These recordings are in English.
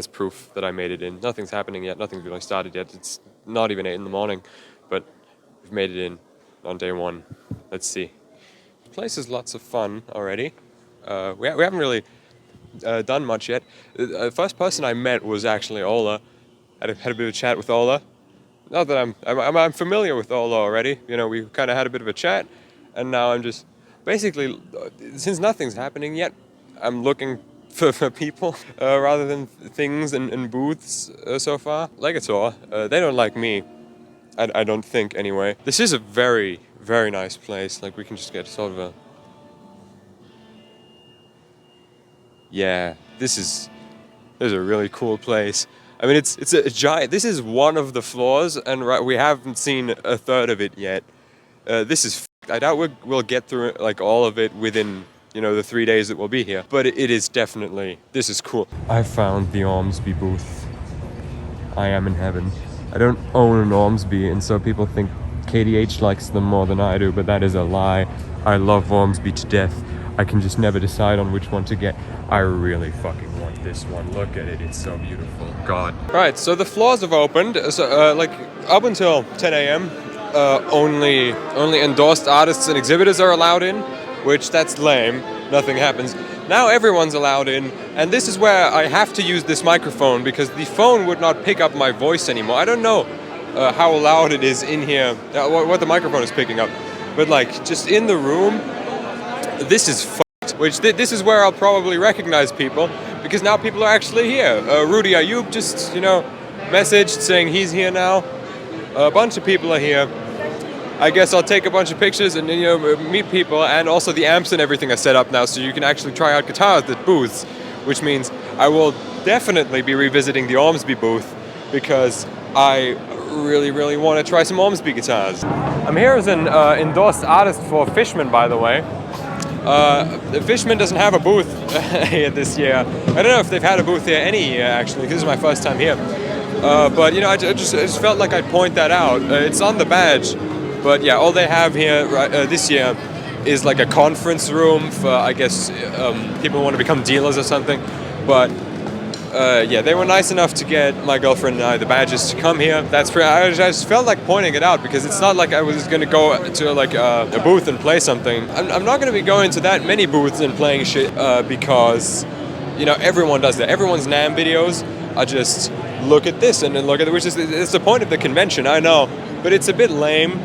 there's proof that I made it in. Nothing's happening yet, nothing's really started yet. It's not even 8 in the morning, but we've made it in on day 1. Let's see. The place is lots of fun already. We haven't really done much yet. The first person I met was actually Ola. Had a bit of a chat with Ola. Not that I'm familiar with Ola already. You know, we kind of had a bit of a chat, and now I'm just basically, since nothing's happening yet, I'm looking for people rather than things and booths so far. Legator, they don't like me. I don't think anyway. This is a very, very nice place. Like, we can just get sort of a... Yeah, this is a really cool place. I mean, it's a giant... This is one of the floors, and we haven't seen a third of it yet. This is... I doubt we'll get through like all of it within, you know, the 3 days that we'll be here. But it is definitely... This is cool. I found the Ormsby booth. I am in heaven. I don't own an Ormsby, and so people think KDH likes them more than I do, but that is a lie. I love Ormsby to death. I can just never decide on which one to get. I really fucking want this one. Look at it, it's so beautiful. God. Right, so the floors have opened. So, like, up until 10 a.m., only endorsed artists and exhibitors are allowed in, which that's lame. Nothing happens. Now everyone's allowed in, and this is where I have to use this microphone because the phone would not pick up my voice anymore. I don't know how loud it is in here, what the microphone is picking up, but like just in the room, this is fucked. Which this is where I'll probably recognize people because now people are actually here. Rudy Ayub just, you know, messaged saying he's here now. A bunch of people are here. I guess I'll take a bunch of pictures and, you know, meet people, and also the amps and everything are set up now so you can actually try out guitars at booths, which means I will definitely be revisiting the Ormsby booth because I really, really want to try some Ormsby guitars. I'm here as an endorsed artist for Fishman, by the way. Fishman doesn't have a booth here this year. I don't know if they've had a booth here any year, actually, because this is my first time here. But, you know, I just felt like I'd point that out. It's on the badge. But yeah, all they have here this year is like a conference room for, I guess, people who want to become dealers or something. But yeah, they were nice enough to get my girlfriend and I the badges to come here. I just felt like pointing it out because it's not like I was going to go to like a booth and play something. I'm not going to be going to that many booths and playing shit because, you know, everyone does that. Everyone's NAMM videos are just look at this and then look at it, which is it's the point of the convention, I know, but it's a bit lame.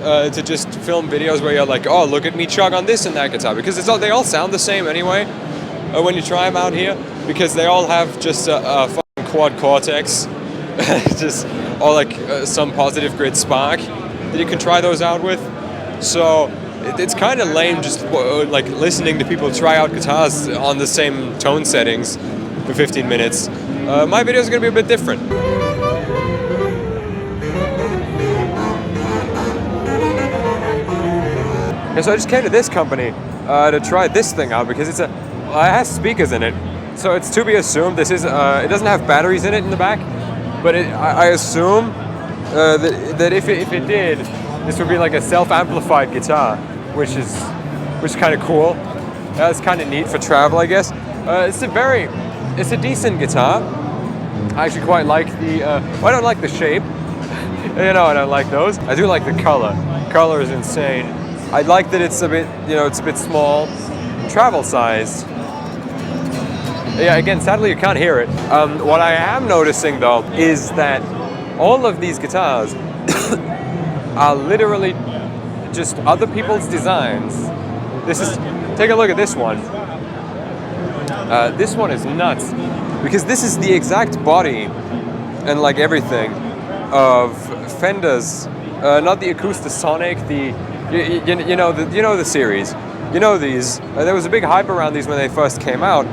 To just film videos where you're like, oh, look at me chug on this and that guitar, because they all sound the same anyway when you try them out here, because they all have just a fucking quad cortex, just or like some positive grid spark that you can try those out with. So it's kind of lame just like listening to people try out guitars on the same tone settings for 15 minutes. My video is going to be a bit different. Yeah, so I just came to this company to try this thing out because it has speakers in it. So it's to be assumed this is it doesn't have batteries in it in the back, but I assume that if it did, this would be like a self-amplified guitar, which is kind of cool. It's kind of neat for travel, I guess. It's a decent guitar. I actually quite like I don't like the shape. You know, I don't like those. I do like the color. Color is insane. I like that it's a bit, you know, it's a bit small, travel sized. Yeah, again, sadly you can't hear it. What I am noticing though is that all of these guitars are literally just other people's designs. Take a look at this one. This one is nuts because this is the exact body and like everything of Fender's, not the Acoustasonic, you know the series. You know these. There was a big hype around these when they first came out,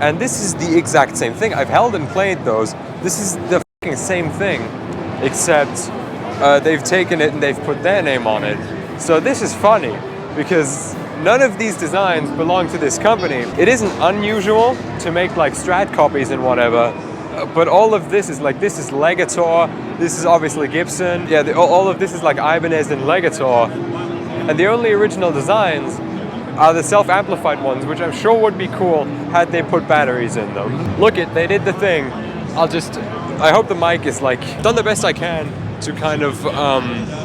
and this is the exact same thing. I've held and played those. This is the fucking same thing, except they've taken it and they've put their name on it. So this is funny because none of these designs belong to this company. It isn't unusual to make like Strat copies and whatever, but all of this is like, this is Legator, this is obviously Gibson. Yeah, all of this is like Ibanez and Legator. And the only original designs are the self-amplified ones, which I'm sure would be cool had they put batteries in them. Look they did the thing. I hope the mic is like, done the best I can to kind of,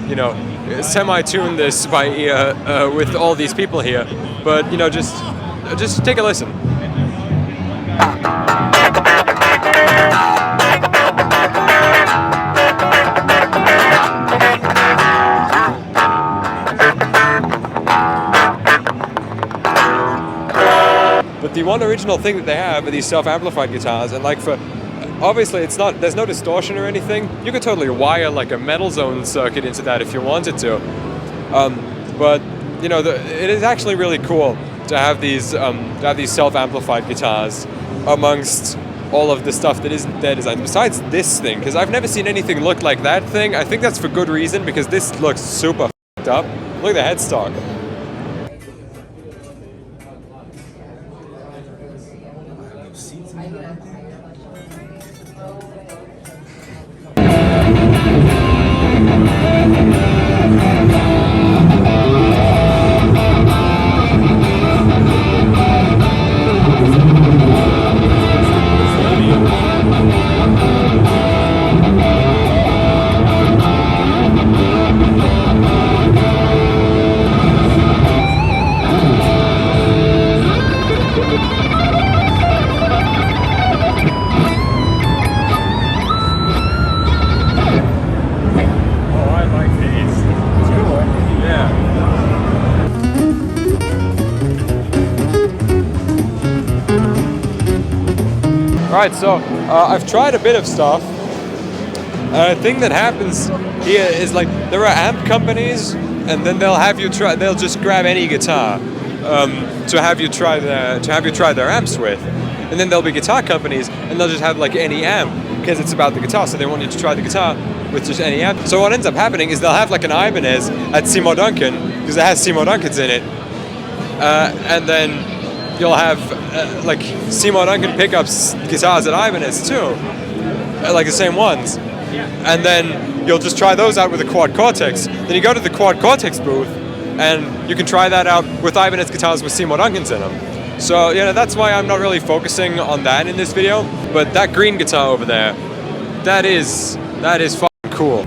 you know, semi-tune this by ear with all these people here. But, you know, just take a listen. But the one original thing that they have are these self-amplified guitars, and like for, obviously it's not, there's no distortion or anything. You could totally wire like a metal zone circuit into that if you wanted to. But you know, it is actually really cool to have these self-amplified guitars amongst all of the stuff that isn't their design. Besides this thing, because I've never seen anything look like that thing. I think that's for good reason, because this looks super f***ed up. Look at the headstock. Alright, so I've tried a bit of stuff. A thing that happens here is like there are amp companies, and then they'll have you try. They'll just grab any guitar to have you try their amps with, and then there'll be guitar companies, and they'll just have like any amp because it's about the guitar. So they want you to try the guitar with just any amp. So what ends up happening is they'll have like an Ibanez at Seymour Duncan because it has Seymour Duncans in it, and then you'll have like Seymour Duncan pickups guitars at Ibanez too, like the same ones. And then you'll just try those out with a Quad Cortex. Then you go to the Quad Cortex booth, and you can try that out with Ibanez guitars with Seymour Duncans in them. So you know, that's why I'm not really focusing on that in this video. But that green guitar over there, that is fucking cool.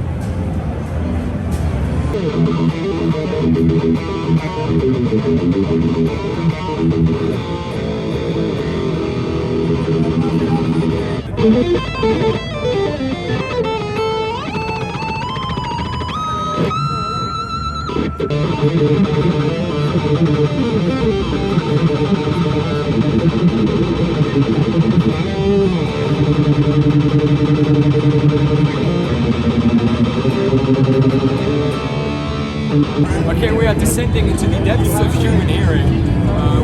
Okay, we are descending into the depths of human hearing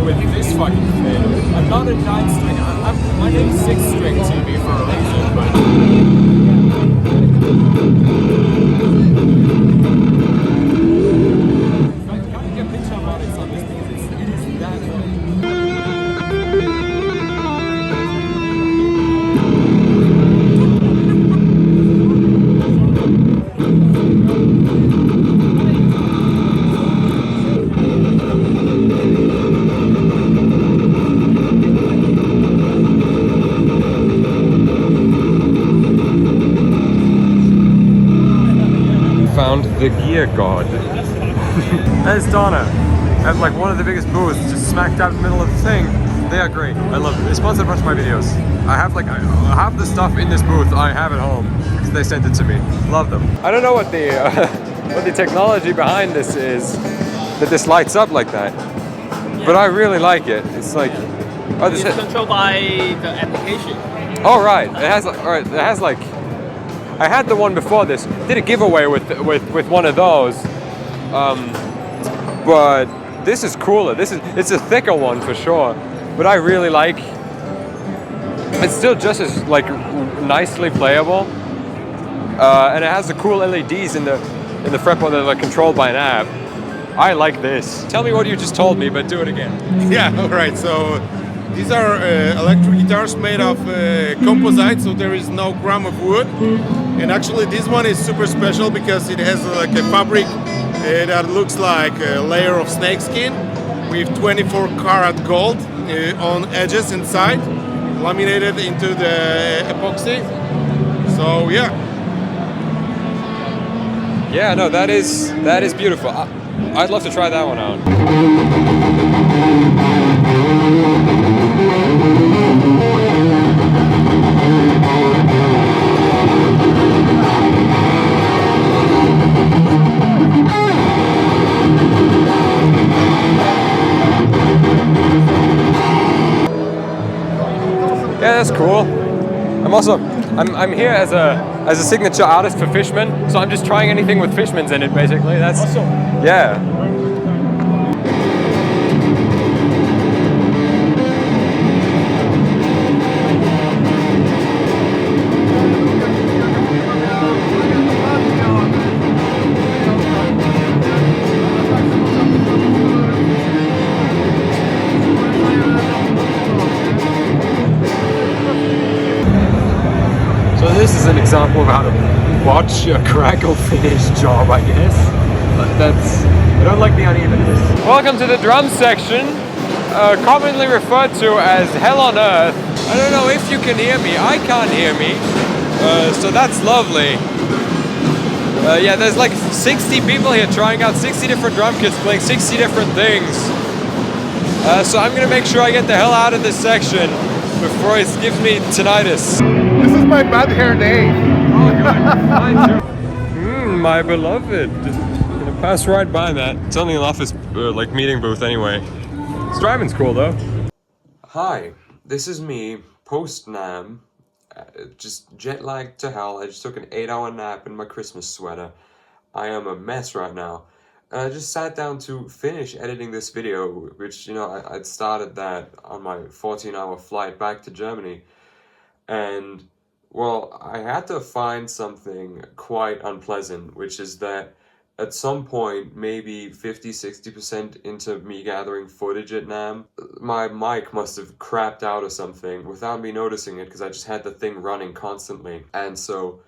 with this fucking thing. I'm not a 9-string, my name's 6-string TV for a reason, but... Found the Gear God. There's Donna. I have like one of the biggest booths just smack dab in the middle of the thing. They are great. I love them. They sponsored a bunch of my videos. I have like half the stuff in this booth I have at home because they sent it to me. Love them. I don't know what the technology behind this is that this lights up like that, but I really like it. It's like it's controlled by the application. Oh right. It has like, all right. It has like. I had the one before this. Did a giveaway with one of those, but this is cooler. It's a thicker one for sure, but I really like. It's still just as like nicely playable, and it has the cool LEDs in the fretboard that are controlled by an app. I like this. Tell me what you just told me, but do it again. Yeah. All right. So. These are electric guitars made of composite, so there is no gram of wood. And actually this one is super special because it has like a fabric that looks like a layer of snakeskin with 24 karat gold on edges inside, laminated into the epoxy. So yeah. Yeah, no, that is beautiful. I'd love to try that one out. Yeah, that's cool. I'm here as a signature artist for Fishman, so I'm just trying anything with Fishman's in it, basically. That's awesome. Yeah. So this is an example of how to watch a crackle finish job, I guess. I don't like the unevenness. Welcome to the drum section, commonly referred to as Hell on Earth. I don't know if you can hear me. I can't hear me, so that's lovely. Yeah, there's like 60 people here trying out 60 different drum kits, playing 60 different things. So I'm gonna make sure I get the hell out of this section before it gives me tinnitus. This is my bad hair day. Oh, good. My beloved. Just gonna pass right by that. It's only an office, like meeting booth anyway. This driving's cool though. Hi, this is me, post NAMM. Just jet lagged to hell. I just took an 8-hour nap in my Christmas sweater. I am a mess right now. And I just sat down to finish editing this video, which, you know, I'd started that on my 14-hour flight back to Germany. And, well, I had to find something quite unpleasant, which is that at some point, maybe 50-60% into me gathering footage at NAMM, my mic must have crapped out or something without me noticing it because I just had the thing running constantly. And so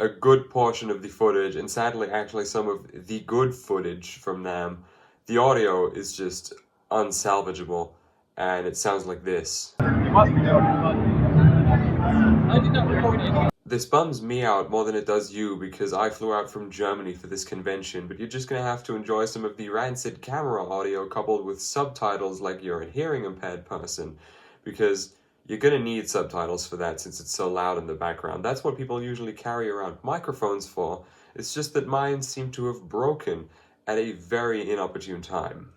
a good portion of the footage, and sadly actually some of the good footage from NAMM, the audio is just unsalvageable, and it sounds like this. This bums me out more than it does you because I flew out from Germany for this convention, but you're just gonna have to enjoy some of the rancid camera audio coupled with subtitles like you're a hearing impaired person, because you're gonna need subtitles for that since it's so loud in the background. That's what people usually carry around microphones for. It's just that mine seem to have broken at a very inopportune time.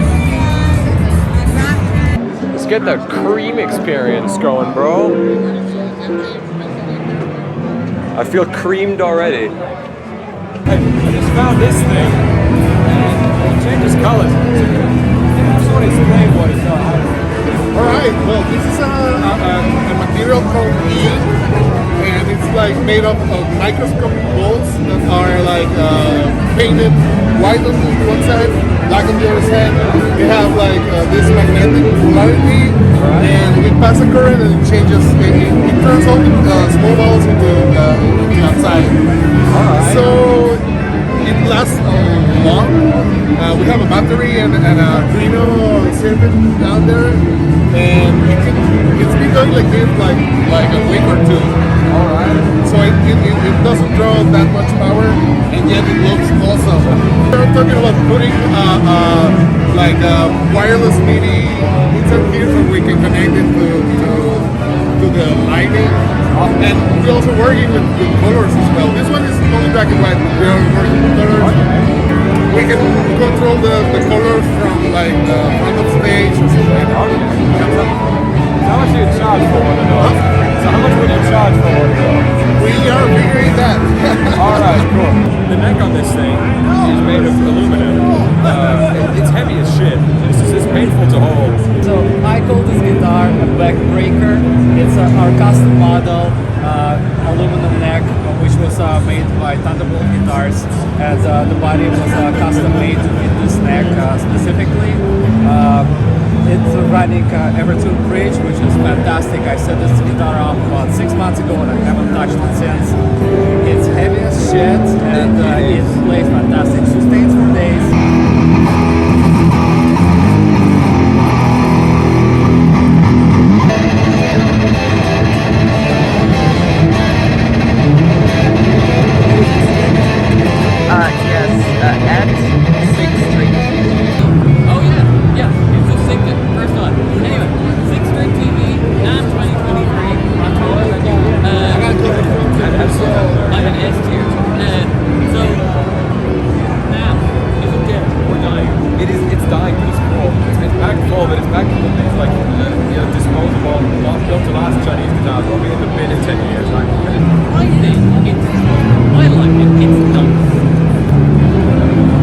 Let's get the cream experience going, bro. I feel creamed already. I just found this thing, and it changes colors. I just want to explain what it's on. Alright, well this is a material called E, and it's like made up of microscopic balls that are like painted white on one side, black on the other side. They have like this magnetic polarity, and we pass a current and it changes, it turns all the small balls into outside. So it lasts long. We have a battery and a Arduino circuit down there, and it's been going like this like a week or two. Alright. So it doesn't draw that much power, and yet it looks awesome. We're talking about putting like a wireless MIDI inside here so we can connect it to the lighting. And we're also working with colors as well. This one is only black and white, but we are working with colors. We can control the colors from like the front of stage or something like that. How much do you charge for one of those? So how much would you charge for one of those? We are figuring that. Alright, cool. The neck on this thing is made of aluminum. It's heavy as shit. It's painful to hold. So I call this guitar a backbreaker. It's our custom model, aluminum neck, which was made by Thunderbolt Guitars, and the body was custom made to fit this neck specifically. It's running Evertune Bridge, which is fantastic. I set this guitar up about 6 months ago and I haven't touched it since. It's heavy as shit and it plays fantastic. Sustains for days.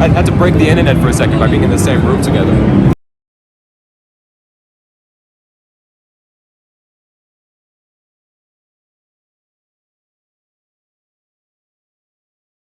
I had to break the internet for a second by being in the same room together.